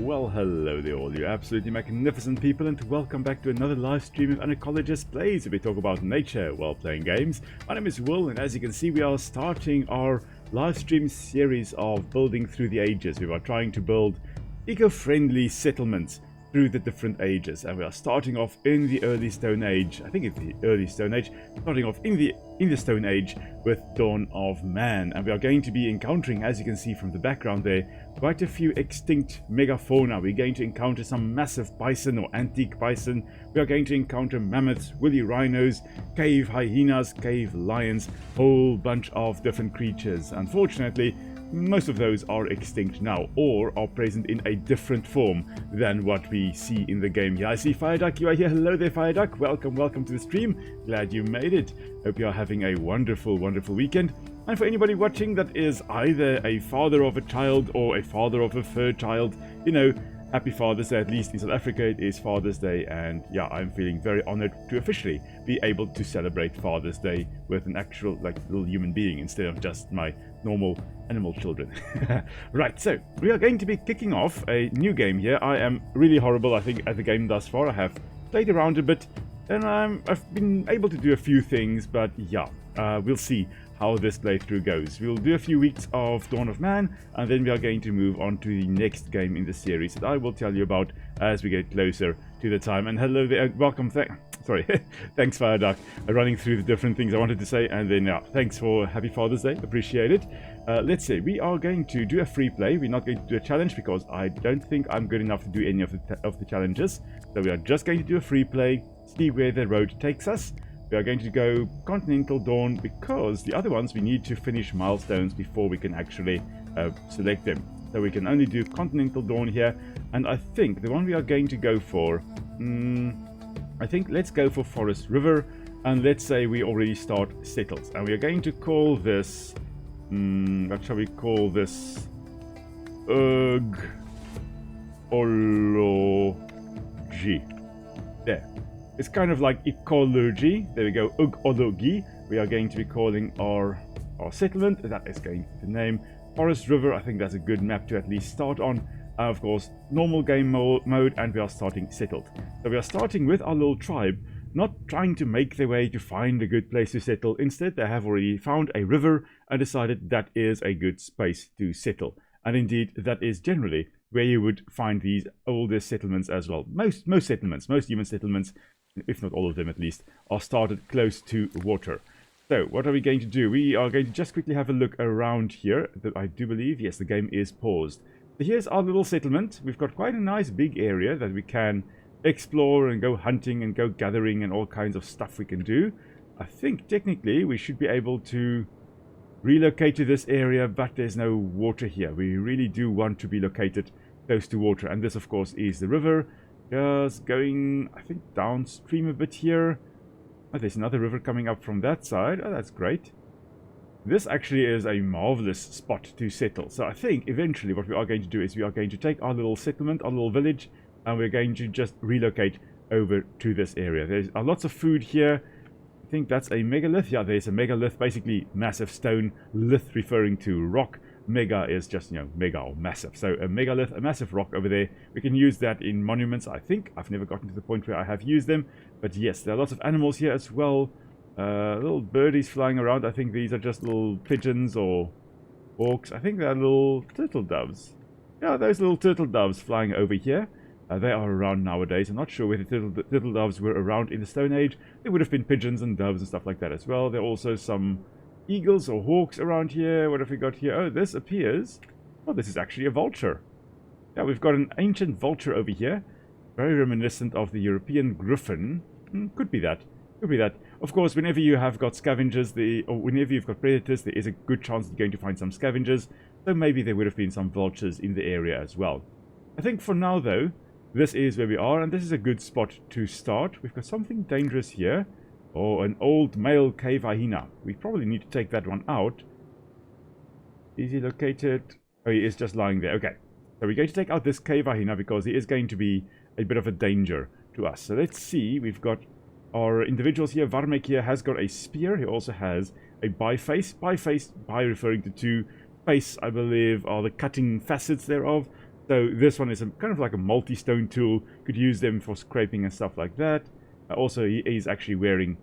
Well, hello there all you absolutely magnificent people, and welcome back to another live stream of An Ecologist Plays, where we talk about nature while playing games. My name is Will, and as you can see we are starting our live stream series of building through the ages. We are trying to build eco-friendly settlements through the different ages, and we are starting off in the early Stone Age. I think it's the early Stone Age, starting off in the Stone Age with Dawn of Man, and we are going to be encountering, as you can see from the background there, quite a few extinct megafauna. We're going to encounter some massive bison or antique bison. We are going to encounter mammoths, woolly rhinos, cave hyenas, cave lions, whole bunch of different creatures. Unfortunately, most of those are extinct now, or are present in a different form than what we see in the game here. I see Fireduck, you are here. Hello there, Fireduck. Welcome to the stream. Glad you made it. Hope you are having a wonderful weekend. And for anybody watching that is either a father of a child or a father of a third child, you know, happy Father's Day. At least in South Africa it is Father's Day, and yeah, I'm feeling very honored to officially be able to celebrate Father's Day with an actual, like, little human being instead of just my normal animal children. Right, so we are going to be kicking off a new game here. I am really horrible, I think, at the game thus far. I have played around a bit, and I've been able to do a few things, but yeah, we'll see how this playthrough goes. We'll do a few weeks of Dawn of Man, and then we are going to move on to the next game in the series that I will tell you about as we get closer to the time. And hello there, welcome, sorry, thanks Fireduck, running through the different things I wanted to say, and then thanks for Happy Father's Day, appreciate it. Let's see, we are going to do a free play. We're not going to do a challenge because I don't think I'm good enough to do any of the challenges. So we are just going to do a free play, see where the road takes us. We are going to go Continental Dawn because the other ones we need to finish milestones before we can actually select them. So we can only do Continental Dawn here, and I think the one we are going to go for, I think let's go for Forest River, and let's say we already start settled, and we are going to call this, what shall we call this? Ecology. There. It's kind of like ecology. There we go, ecology. We are going to be calling our settlement. That is going to be the name. Forest River, I think that's a good map to at least start on. Of course, normal game mode, and we are starting settled. So we are starting with our little tribe, not trying to make their way to find a good place to settle. Instead, they have already found a river and decided that is a good space to settle. And indeed, that is generally where you would find these older settlements as well. Most settlements, most human settlements, if not all of them at least, are started close to water. So what are we going to do? We are going to just quickly have a look around here. I do believe, yes, the game is paused. So here's our little settlement. We've got quite a nice big area that we can explore and go hunting and go gathering and all kinds of stuff we can do. I think technically we should be able to relocate to this area, but there's no water here. We really do want to be located close to water, and this of course is the river. Just going, I think, downstream a bit here. Oh, there's another river coming up from that side. Oh, that's great. This actually is a marvelous spot to settle. So I think eventually what we are going to do is we are going to take our little settlement, our little village, and we're going to just relocate over to this area. There's lots of food here. I think that's a megalith. Yeah, there's a megalith, basically massive stone. Lith referring to rock. Mega is just, you know, mega or massive. So a megalith, a massive rock over there. We can use that in monuments, I think. I've never gotten to the point where I have used them. But yes, there are lots of animals here as well. Little birdies flying around. I think these are just little pigeons or hawks. I think they're little turtle doves. Yeah, those little turtle doves flying over here. They are around nowadays. I'm not sure whether turtle doves were around in the Stone Age. There would have been pigeons and doves and stuff like that as well. There are also some eagles or hawks around here. What have we got here? Oh, this appears... Oh, this is actually a vulture. Yeah, we've got an ancient vulture over here. Very reminiscent of the European griffin. Could be that. Could be that. Of course, whenever you have got scavengers, or whenever you've got predators, there is a good chance you're going to find some scavengers. So maybe there would have been some vultures in the area as well. I think for now, though, this is where we are, and this is a good spot to start. We've got something dangerous here. Oh, an old male cave hyena. We probably need to take that one out. Is he located? Oh, he is just lying there. Okay. So we're going to take out this cave hyena because he is going to be a bit of a danger to us. So let's see. We've got our individuals here. Varmek here has got a spear. He also has a biface. Biface, by referring to two. Face, I believe, are the cutting facets thereof. So this one is kind of like a multi-stone tool. Could use them for scraping and stuff like that. Also, he is actually wearing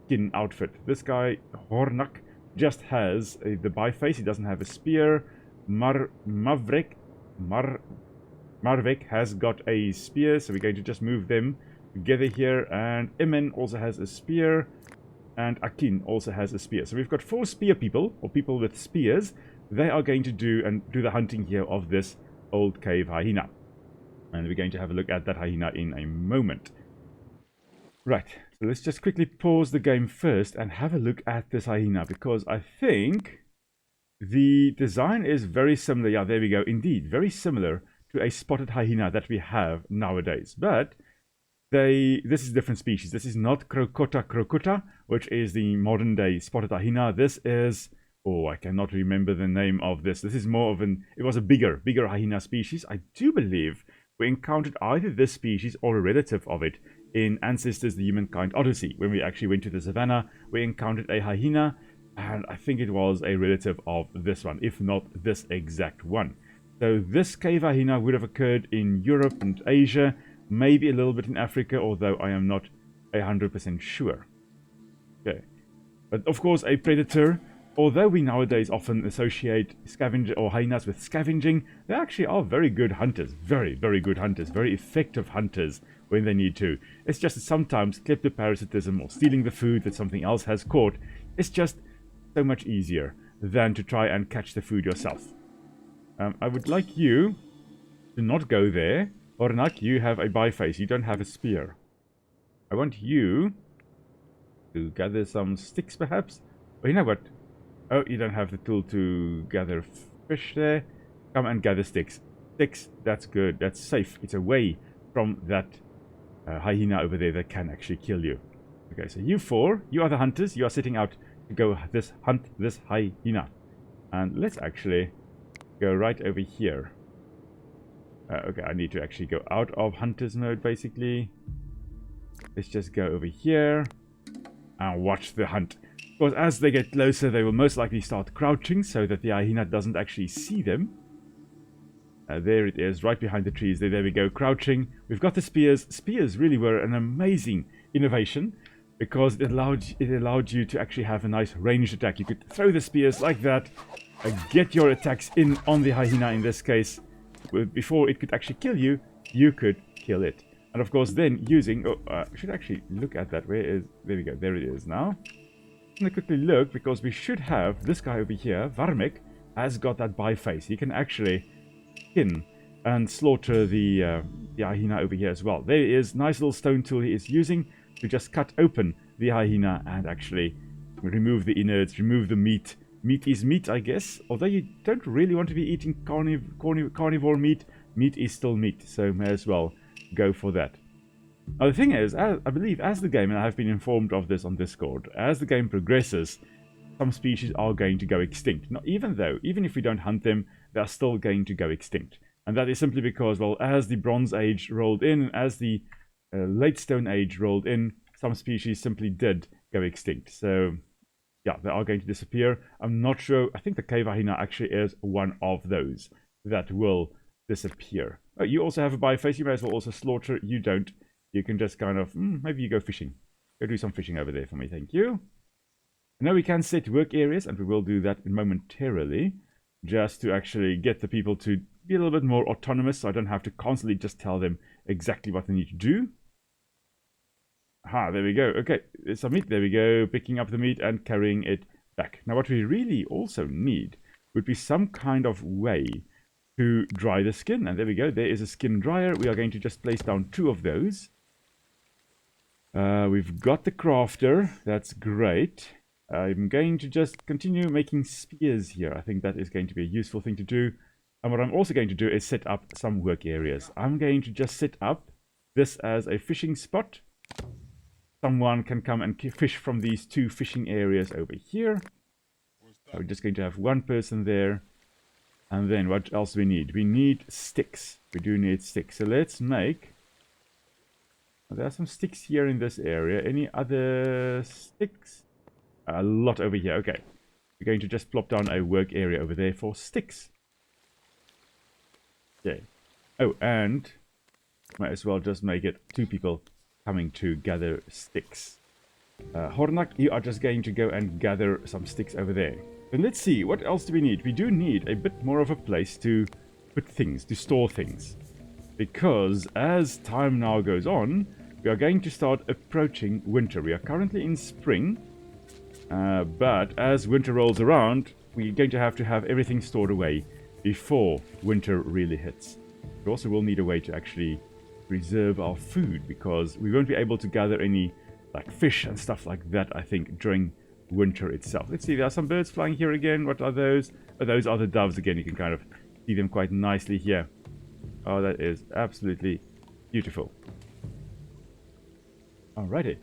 skin outfit. This guy, Hornak, just has the biface. He doesn't have a spear. Marvek has got a spear, so we're going to just move them together here. And Emen also has a spear. And Akin also has a spear. So we've got 4 spear people, or people with spears. They are going to do the hunting here of this old cave hyena. And we're going to have a look at that hyena in a moment. Right, so let's just quickly pause the game first and have a look at this hyena, because I think the design is very similar. Yeah, there we go. Indeed, very similar to a spotted hyena that we have nowadays. But this is a different species. This is not crocota, which is the modern day spotted hyena. This is, oh, I cannot remember the name of this. This is more of it was a bigger hyena species. I do believe we encountered either this species or a relative of it in Ancestors, the Humankind Odyssey. When we actually went to the savannah, we encountered a hyena, and I think it was a relative of this one, if not this exact one. So this cave hyena would have occurred in Europe and Asia, maybe a little bit in Africa, although I am not 100% sure. Okay. But of course, a predator, although we nowadays often associate scavenger or hyenas with scavenging, they actually are very good hunters. Very, very good hunters. Very effective hunters when they need to. It's just that sometimes kleptoparasitism or stealing the food that something else has caught is just so much easier than to try and catch the food yourself. I would like you to not go there. Ornak, you have a biface. You don't have a spear. I want you to gather some sticks, perhaps. Oh, you know what? Oh, you don't have the tool to gather fish there. Come and gather sticks. Sticks, that's good. That's safe. It's away from that hyena over there that can actually kill you. Okay, so you 4, you are the hunters. You are setting out to go hunt this hyena. And let's actually go right over here. Okay, I need to actually go out of hunter's mode, basically. Let's just go over here and watch the hunt. Because as they get closer, they will most likely start crouching so that the hyena doesn't actually see them. There it is, right behind the trees. There we go, crouching. We've got the spears. Spears really were an amazing innovation because it allowed you to actually have a nice ranged attack. You could throw the spears like that, get your attacks in on the hyena in this case. Before it could actually kill you, you could kill it. And of course then using... I should actually look at that. Where is... There we go. There it is now. I'm going to quickly look because we should have... This guy over here, Varmek, has got that biface. He can actually skin and slaughter the hyena over here as well. There it is. Nice little stone tool he is using to just cut open the hyena and actually remove the innards, remove the meat. Meat is meat, I guess. Although you don't really want to be eating carnivore meat, meat is still meat, so may as well go for that. Now the thing is, I believe as the game, and I have been informed of this on Discord, as the game progresses, some species are going to go extinct. Now, even if we don't hunt them, they are still going to go extinct. And that is simply because, well, as the Bronze Age rolled in, and as the Late Stone Age rolled in, some species simply did go extinct. So yeah, they are going to disappear. I'm not sure. I think the cave hyena actually is one of those that will disappear. Oh, you also have a biface. You may as well also slaughter. You don't. You can just kind of... maybe you go fishing. Go do some fishing over there for me. Thank you. Now we can set work areas, and we will do that momentarily, just to actually get the people to be a little bit more autonomous, so I don't have to constantly just tell them exactly what they need to do. Aha, there we go. Okay, some meat. There we go. Picking up the meat and carrying it back. Now, what we really also need would be some kind of way to dry the skin. And there we go. There is a skin dryer. We are going to just place down 2 of those. We've got the crafter. That's great. I'm going to just continue making spears here. I think that is going to be a useful thing to do. And what I'm also going to do is set up some work areas. I'm going to just set up this as a fishing spot. Someone can come and fish from these 2 fishing areas over here. We're just going to have 1 person there. And then what else do we need? We need sticks. We do need sticks. So let's make... There are some sticks here in this area. Any other sticks? A lot over here. Okay. We're going to just plop down a work area over there for sticks. Okay. Oh, and might as well just make it 2 people coming to gather sticks. Hornak, you are just going to go and gather some sticks over there. Then let's see, what else do we need? We do need a bit more of a place to put things, to store things. Because as time now goes on, we are going to start approaching winter. We are currently in spring, but as winter rolls around, we're going to have everything stored away before winter really hits. We also will need a way to actually preserve our food, because we won't be able to gather any like fish and stuff like that, I think, during winter itself. Let's see, there are some birds flying here again. What are those? Oh, those are the doves again. You can kind of see them quite nicely here. Oh, that is absolutely beautiful. Alrighty.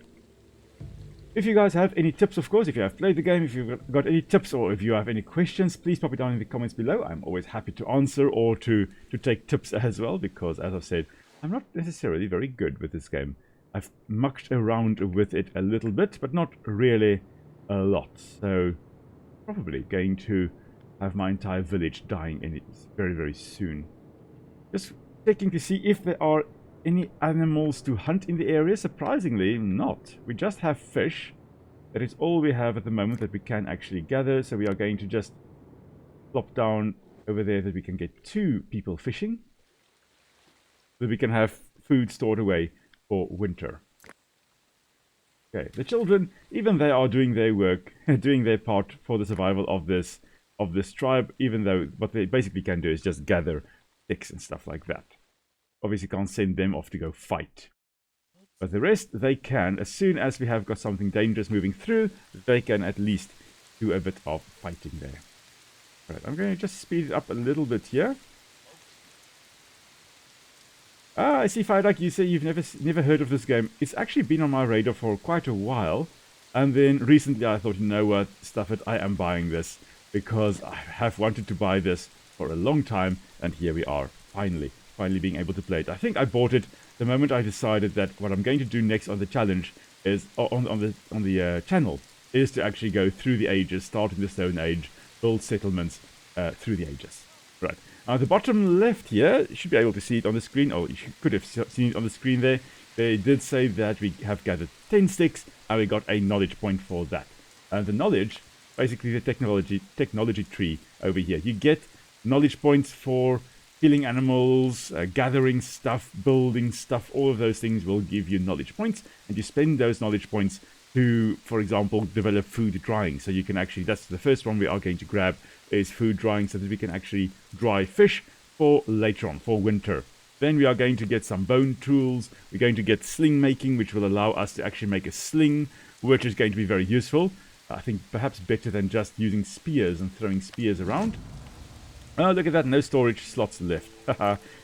If you guys have any tips, of course, if you have played the game, if you've got any tips or if you have any questions, please pop it down in the comments below. I'm always happy to answer or to take tips as well, because as I've said, I'm not necessarily very good with this game. I've mucked around with it a little bit, but not really a lot. So probably going to have my entire village dying in it very, very soon. Just checking to see if there are any animals to hunt in the area. Surprisingly, not. We just have fish. That is all we have at the moment that we can actually gather. So we are going to just plop down over there that we can get 2 people fishing. So we can have food stored away for winter. Okay, the children, even they are doing their work, doing their part for the survival of this tribe, even though what they basically can do is just gather sticks and stuff like that. Obviously can't send them off to go fight. But the rest they can. As soon as we have got something dangerous moving through, they can at least do a bit of fighting there. Right, I'm going to just speed it up a little bit here. Ah, I see, Fireduck, you say you've never heard of this game. It's actually been on my radar for quite a while. And then recently I thought, you know what, stuff it, I am buying this. Because I have wanted to buy this for a long time. And here we are, finally being able to play it. I think I bought it the moment I decided that what I'm going to do next on the challenge is, on the channel, is to actually go through the ages, start in the Stone Age, build settlements through the ages. Right. Now, the bottom left here, you should be able to see it on the screen. Oh, you could have seen it on the screen there. They did say that we have gathered 10 sticks, and we got a knowledge point for that. And the knowledge, basically the technology tree over here. You get knowledge points for killing animals, gathering stuff, building stuff. All of those things will give you knowledge points, and you spend those knowledge points to, for example, develop food drying. So you can actually, that's the first one we are going to grab, is food drying, so that we can actually dry fish for later on, for winter. Then we are going to get some bone tools. We're going to get sling making, which will allow us to actually make a sling, which is going to be very useful. I think perhaps better than just using spears and throwing spears around. Oh, look at that, no storage slots left.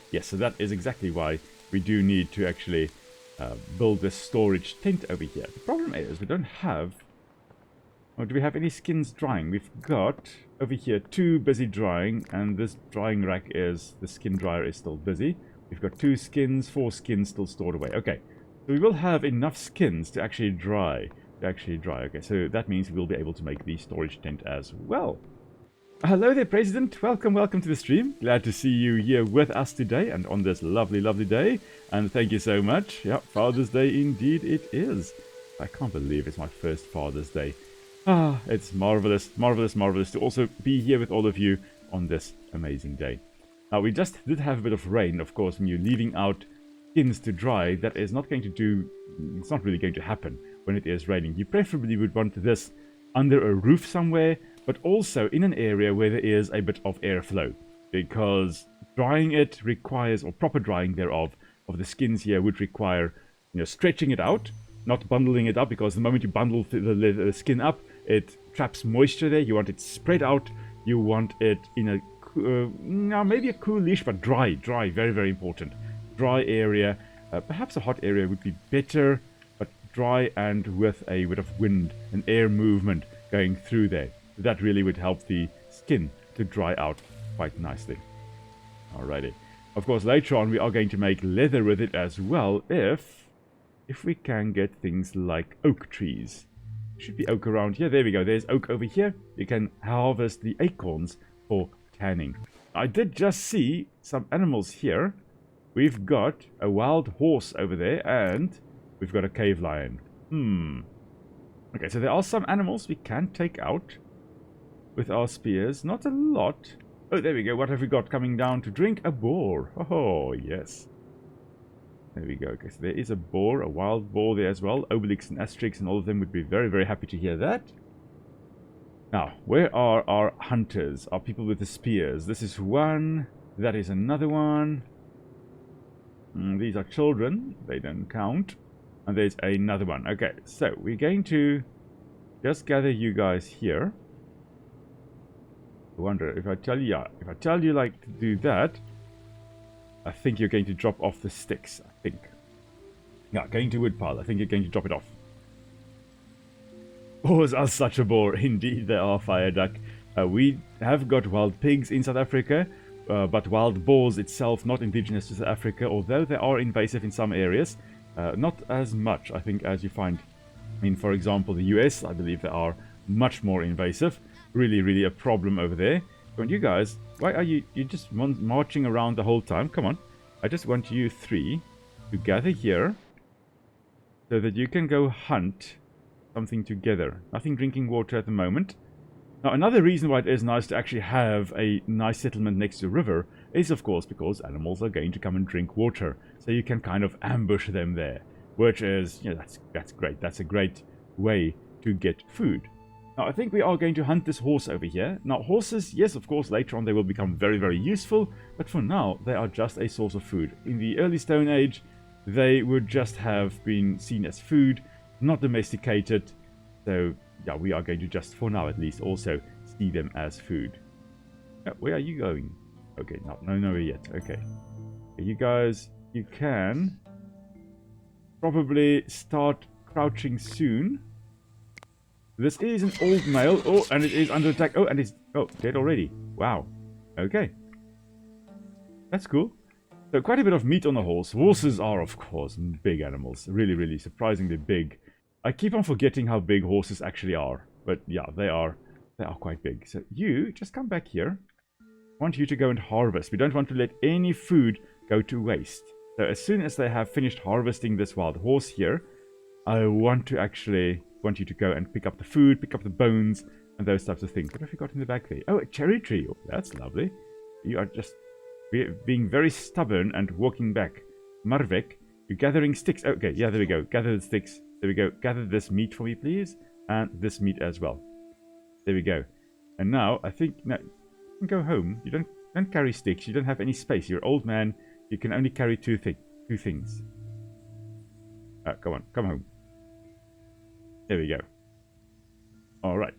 Yes, so that is exactly why we do need to actually build this storage tent over here. The problem is we don't have... Oh, do we have any skins drying? We've got over here 2 busy drying, and this drying rack is, the skin dryer is still busy. We've got 2 skins, 4 skins still stored away. Okay, so we will have enough skins to actually dry. Okay, so that means we'll be able to make the storage tent as well. Hello there, President. Welcome to the stream. Glad to see you here with us today and on this lovely day. And thank you so much. Yeah, Father's Day indeed it is. I can't believe it's my first Father's Day. Ah, it's marvelous to also be here with all of you on this amazing day. Now, we just did have a bit of rain, of course, when you're leaving out skins to dry. That is not going to do, it's not really going to happen when it is raining. You preferably would want this under a roof somewhere, but also in an area where there is a bit of airflow, because drying it requires, or proper drying thereof, of the skins here would require, you know, stretching it out, not bundling it up, because the moment you bundle the skin up, it traps moisture there. You want it spread out. You want it in a, now maybe a coolish, but dry, very important. Dry area, perhaps a hot area would be better, but dry and with a bit of wind and air movement going through there. That really would help the skin to dry out quite nicely. Alrighty. Of course, later on we are going to make leather with it as well, if we can get things like oak trees. Should be oak around here. There we go. There's oak over here. You can harvest the acorns for tanning. I did just see some animals here. we've got a wild horse over there, and we've got a cave lion. Okay, so there are some animals we can take out with our spears. Not a lot. Oh, there we go. What have we got coming down to drink? A boar. Oh, yes. There we go. Okay, so there is a boar, a wild boar there as well. Obelix and Asterix and all of them would be very, very happy to hear that. Now, where are our hunters? Our people with the spears. This is one. That is another one. These are children. They don't count. And there's another one. Okay, so we're going to just gather you guys here. I wonder if I tell you, yeah, if I tell you like to do that, I think you're going to drop off the sticks. I think. Yeah, going to woodpile. I think you're going to drop it off. Boars are such a bore. Indeed, they are, Fire Duck. We have got wild pigs in South Africa, but wild boars itself not indigenous to South Africa, although they are invasive in some areas. Not as much, I think, as you find in, for example, the US. I believe they are much more invasive. Really, really a problem over there. But you guys, why are you just marching around the whole time? Come on. I just want you three to gather here so that you can go hunt something together. Nothing drinking water at the moment. Now, another reason why it is nice to actually have a nice settlement next to a river is, of course, because animals are going to come and drink water. So you can kind of ambush them there, which is, you know, that's great. That's a great way to get food. Now, I think we are going to hunt this horse over here. Now, horses, yes, of course, later on they will become very, very useful, but for now, they are just a source of food. In the early Stone Age, they would just have been seen as food, not domesticated. So, yeah, we are going to just, for now at least, also see them as food. Where are you going? Okay, nowhere yet. Okay. You guys, you can probably start crouching soon. This is an old male. Oh, and it is under attack. Oh, and it's dead already. Wow. Okay. That's cool. So quite a bit of meat on the horse. Horses are, of course, big animals. Really, really surprisingly big. I keep on forgetting how big horses actually are. But yeah, they are quite big. So you just come back here. I want you to go and harvest. We don't want to let any food go to waste. So as soon as they have finished harvesting this wild horse here, I want you to go and pick up the food, pick up the bones, and those types of things. What have you got in the back there? Oh, a cherry tree. Oh, that's lovely. You are just being very stubborn and walking back. Marvek, you're gathering sticks. Okay, yeah, there we go. Gather the sticks. There we go. Gather this meat for me, please. And this meat as well. There we go. And now, I think, no, you can go home. You don't carry sticks. You don't have any space. You're an old man. You can only carry two things. Come on, come home. There we go. Alright.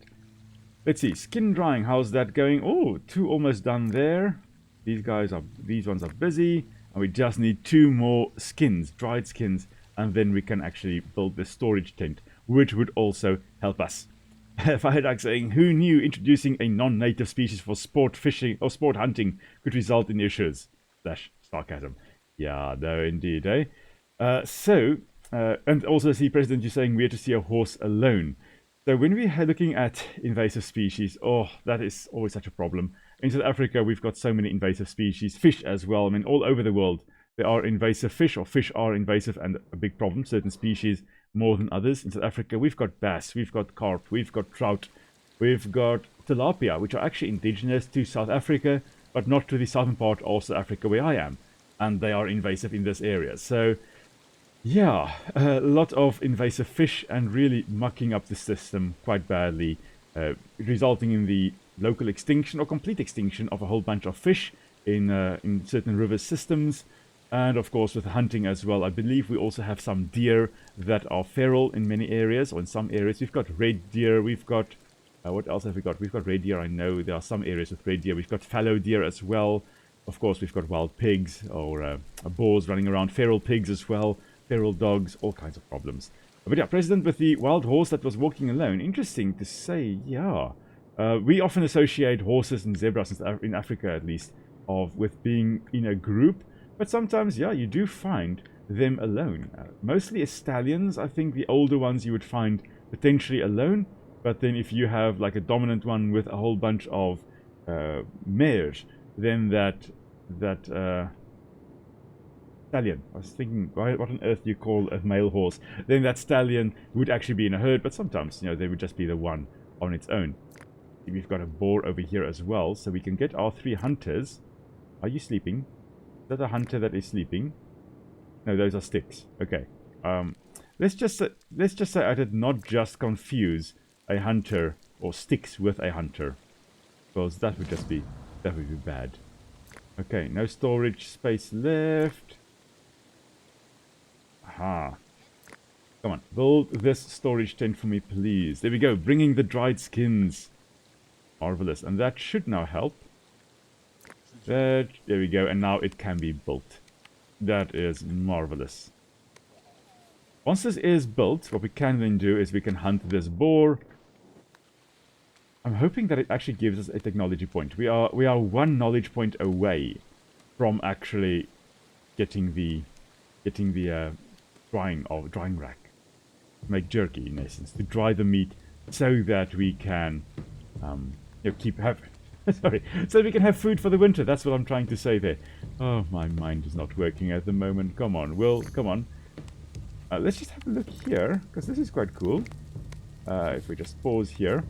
Let's see. Skin drying. How's that going? Oh, 2 almost done there. These ones are busy. And we just need 2 more skins, dried skins. And then we can actually build the storage tent, which would also help us. Fireduck saying, who knew introducing a non-native species for sport fishing or sport hunting could result in issues? Sarcasm. Yeah, no, indeed, eh? And also see President, you're saying we're to see a horse alone. So when we are looking at invasive species, oh, that is always such a problem. In South Africa, we've got so many invasive species, fish as well. I mean, all over the world, there are invasive fish, or fish are invasive and a big problem. Certain species more than others. In South Africa, we've got bass, we've got carp, we've got trout, we've got tilapia, which are actually indigenous to South Africa, but not to the southern part of South Africa where I am. And they are invasive in this area. So yeah, a lot of invasive fish and really mucking up the system quite badly, resulting in the local extinction or complete extinction of a whole bunch of fish in certain river systems. And of course with hunting as well. I believe we also have some deer that are feral in many areas, or in some areas. We've got red deer, we've got... what else have we got? We've got red deer, I know. There are some areas with red deer. We've got fallow deer as well. Of course we've got wild pigs, or boars running around, feral pigs as well. Feral dogs, all kinds of problems. But yeah, President with the wild horse that was walking alone. Interesting to say, yeah. We often associate horses and zebras, in Africa at least, with being in a group. But sometimes, yeah, you do find them alone. Mostly as stallions, I think the older ones you would find potentially alone. But then if you have like a dominant one with a whole bunch of mares, then that stallion. I was thinking, what on earth do you call a male horse? Then that stallion would actually be in a herd, but sometimes, you know, they would just be the one on its own. We've got a boar over here as well, so we can get our 3 hunters. Are you sleeping? Is that a hunter that is sleeping? No, those are sticks. Okay. Let's just say I did not just confuse a hunter or sticks with a hunter, because that would be bad. Okay, no storage space left. Aha. Come on, build this storage tent for me, please. There we go, bringing the dried skins. Marvelous, and that should now help. There we go, and now it can be built. That is marvelous. Once this is built, what we can then do is we can hunt this boar. I'm hoping that it actually gives us a technology point. We are 1 knowledge point away from actually getting the drying rack. Make jerky in essence, to dry the meat so that we can so we can have food for the winter. That's what I'm trying to say there. Oh, my mind is not working at the moment. Come on, Will, come on. Let's just have a look here, because this is quite cool. If we just pause here.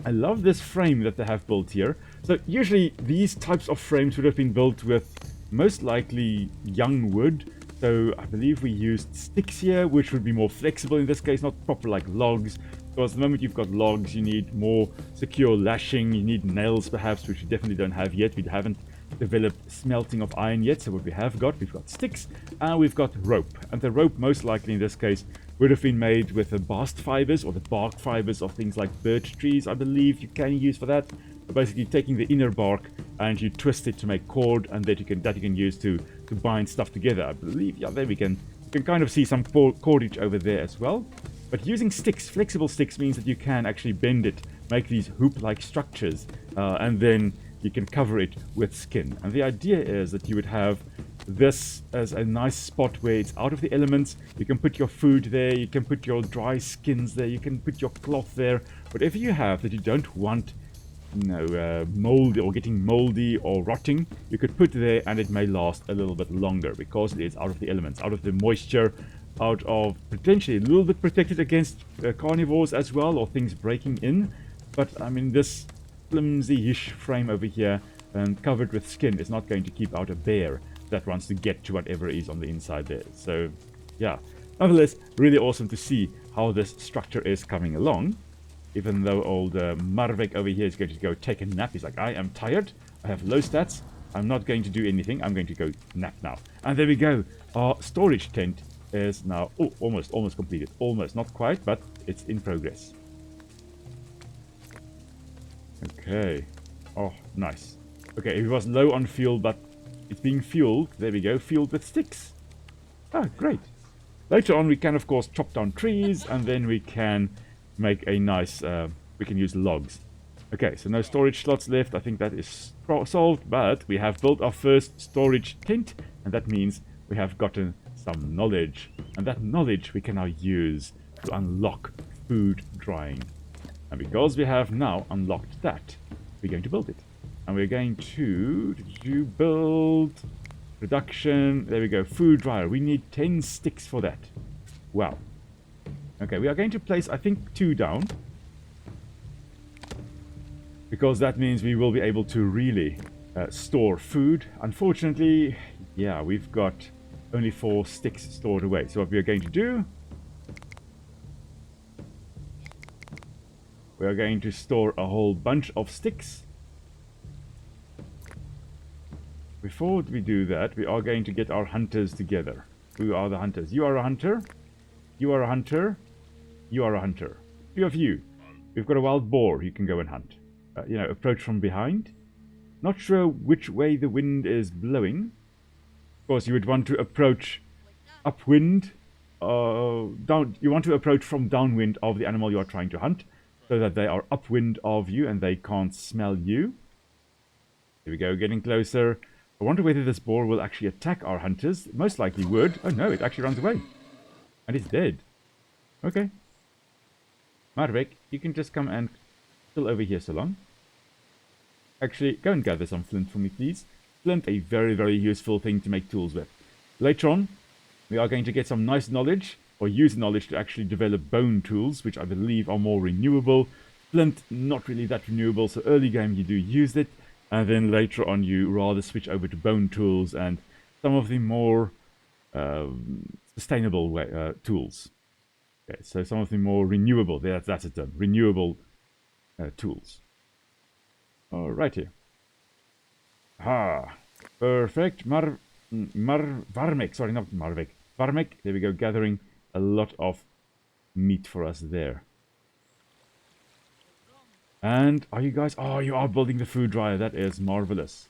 I love this frame that they have built here. So usually these types of frames would have been built with most likely young wood. So I believe we used sticks here, which would be more flexible in this case, not proper like logs. Because the moment you've got logs, you need more secure lashing, you need nails perhaps, which we definitely don't have yet. We haven't developed smelting of iron yet, so what we have got, we've got sticks, and we've got rope. And the rope, most likely in this case, would have been made with the bast fibers, or the bark fibers of things like birch trees, I believe you can use for that. So basically taking the inner bark, and you twist it to make cord, and that you can use to bind stuff together, I believe. Yeah, there we can kind of see some cordage over there as well. But using sticks, flexible sticks, means that you can actually bend it, make these hoop-like structures, and then you can cover it with skin. And the idea is that you would have this as a nice spot where it's out of the elements. You can put your food there, you can put your dry skins there, you can put your cloth there. Whatever you have that you don't want, moldy or getting moldy or rotting, you could put there, and it may last a little bit longer because it's out of the elements, out of the moisture, out of potentially a little bit protected against carnivores as well, or things breaking in. But I mean, this flimsy-ish frame over here and covered with skin is not going to keep out a bear that wants to get to whatever is on the inside there. So yeah, nonetheless, really awesome to see how this structure is coming along. Even though old Marvek over here is going to go take a nap. He's like, I am tired, I have low stats, I'm not going to do anything, I'm going to go nap now. And there we go, our storage tent is now almost completed. Almost, not quite, but it's in progress. Okay. Oh, nice. Okay, it was low on fuel, but it's being fueled. There we go, fueled with sticks. Ah, great. Later on, we can, of course, chop down trees, and then we can make a nice... we can use logs. Okay, so no storage slots left. I think that is solved, but we have built our first storage tent, and that means we have gotten some knowledge. And that knowledge we can now use to unlock food drying. And because we have now unlocked that, we're going to build it. And we're going to build production. There we go, food dryer. We need 10 sticks for that. Wow. Okay, we are going to place, I think, 2 down. Because that means we will be able to really store food. Unfortunately, yeah, we've got only 4 sticks stored away. So what we are going to do... we are going to store a whole bunch of sticks. Before we do that, we are going to get our hunters together. Who are the hunters? You are a hunter. You are a hunter. You are a hunter. 2 of you. We've got a wild boar you can go and hunt. Approach from behind. Not sure which way the wind is blowing. Of course, you would want to approach upwind. You want to approach from downwind of the animal you are trying to hunt, so that they are upwind of you and they can't smell you. Here we go, getting closer. I wonder whether this boar will actually attack our hunters. It most likely would. Oh no, it actually runs away. And it's dead. Okay. Marvek, you can just come and chill over here so long. Actually, go and gather some flint for me, please. Flint, a very, very useful thing to make tools with. Later on, we are going to get some nice knowledge, or use knowledge to actually develop bone tools, which I believe are more renewable. Flint, not really that renewable, so early game you do use it, and then later on you rather switch over to bone tools and some of the more sustainable tools. Okay, so some of the more renewable, that's a term, renewable tools. Alrighty. Perfect. Varmek, sorry, not Marvik. Varmek, there we go, gathering a lot of meat for us there. And are you guys, oh, you are building the food dryer, that is marvelous.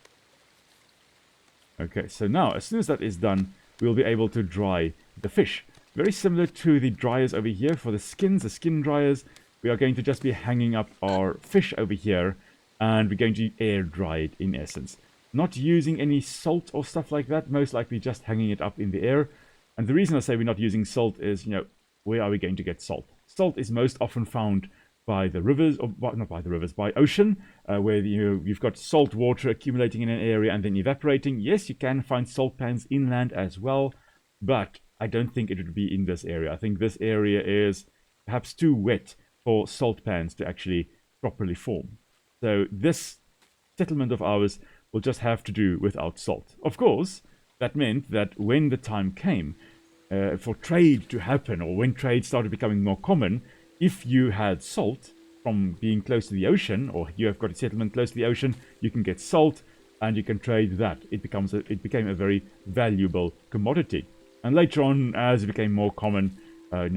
Okay, so now, as soon as that is done, we'll be able to dry the fish. Very similar to the dryers over here for the skins, the skin dryers. We are going to just be hanging up our fish over here, and we're going to air dry it in essence. Not using any salt or stuff like that, most likely just hanging it up in the air. And the reason I say we're not using salt is, you know, where are we going to get salt? Salt is most often found by the rivers, or not by the rivers, by ocean, where you've got salt water accumulating in an area and then evaporating. Yes, you can find salt pans inland as well, but I don't think it would be in this area. I think this area is perhaps too wet for salt pans to actually properly form. So this settlement of ours will just have to do without salt. Of course, that meant that when the time came for trade to happen, or when trade started becoming more common, if you had salt from being close to the ocean, or you have got a settlement close to the ocean, you can get salt and you can trade that. It became a very valuable commodity. And later on, as it became more common,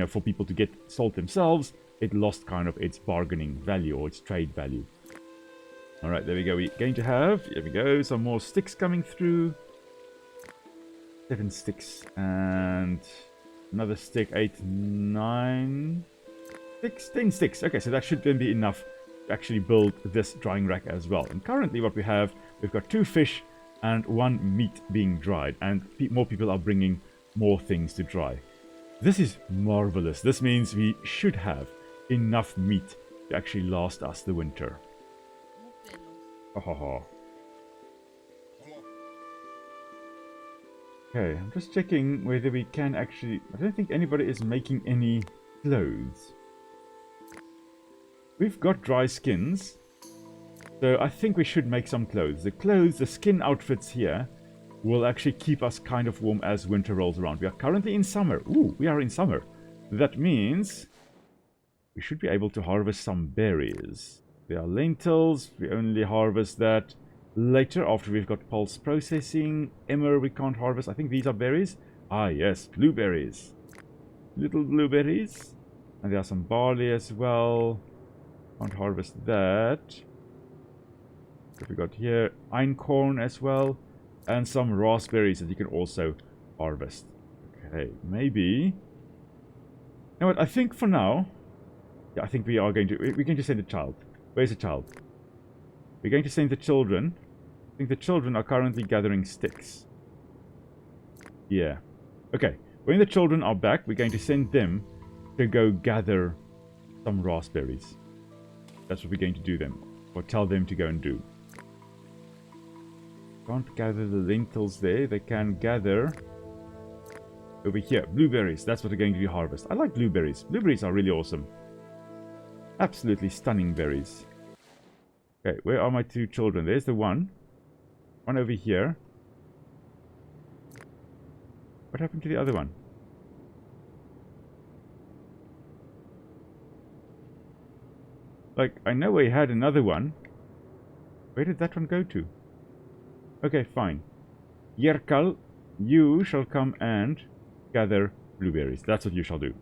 for people to get salt themselves, it lost kind of its bargaining value or its trade value. All right, there we go. We're going to have, here we go, some more sticks coming through. 7 sticks and another stick, 8, 9, 6, 10 sticks. Okay, so that should then be enough to actually build this drying rack as well. And currently what we have, we've got 2 fish and 1 meat being dried. And more people are bringing more things to dry. This is marvelous. This means we should have enough meat to actually last us the winter. Okay, I'm just checking whether we can actually... I don't think anybody is making any clothes. We've got dry skins, so I think we should make some clothes. The skin outfits here will actually keep us kind of warm as winter rolls around. We are currently in summer. Ooh, we are in summer. That means we should be able to harvest some berries. There are lentils. We only harvest that later after we've got pulse processing. Emmer we can't harvest. I think these are berries. Ah, yes, blueberries. Little blueberries. And there are some barley as well. Can't harvest that. What we got here? Einkorn as well. And some raspberries that you can also harvest. Okay, maybe. You know what? I think for now, yeah, I think we're going to send a child. Where's the child? We're going to send the children. I think the children are currently gathering sticks. Yeah. Okay. When the children are back, we're going to send them to go gather some raspberries. That's what we're going to do them. Or tell them to go and do. Can't gather the lentils there. They can gather over here. Blueberries. That's what they're going to harvest. I like blueberries. Blueberries are really awesome. Absolutely stunning berries. Okay, where are my 2 children? There's the one. One over here. What happened to the other one? Like, I know we had another one. Where did that one go to? Okay, fine. Yerkal, you shall come and gather blueberries. That's what you shall do.